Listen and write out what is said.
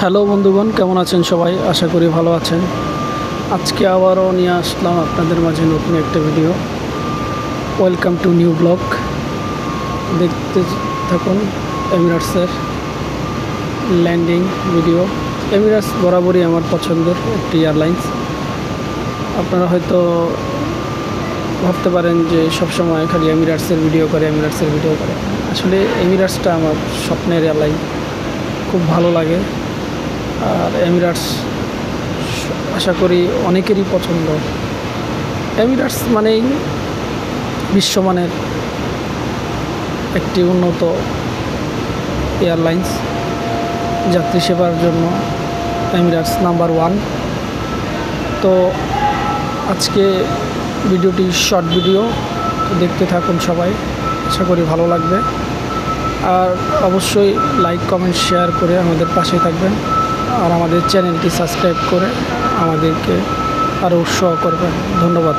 Hello বন্ধুগণ, কেমন আছেন সবাই? আশা করি ভালো আছেন। আজকে আবারও নিয়ে আসলাম আপনাদের মাঝে নতুন একটা video. Welcome to new blog. দেখতে থাকুন এমিরেটসের ল্যান্ডিং ভিডিও। এমিরেটস বরাবরই আমার পছন্দের একটি এয়ারলাইন্স। আপনারা হয়তো ভাবতে পারেন যে সবসময় খালি এমিরেটসের ভিডিও করে। আসলে এমিরেটসটা আমার স্বপ্নের এয়ারলাইন, খুব ভালো লাগে। আর এমিরেটস আশা করি অনেকেরই পছন্দ। এমিরেটস মানেই বিশ্বমানের একটি উন্নত এয়ারলাইন্স। যাত্রী সেবার জন্য এমিরেটস নাম্বার 1। তো আজকে ভিডিওটি শর্ট ভিডিও, দেখতে থাকুন সবাই, আশা করি ভালো লাগবে। আর অবশ্যই লাইক, কমেন্ট, শেয়ার করে আমাদের পাশে থাকবেন। আর আমাদের চ্যানেলটি সাবস্ক্রাইব করে আমাদেরকে আরও উৎসাহ করবেন। ধন্যবাদ।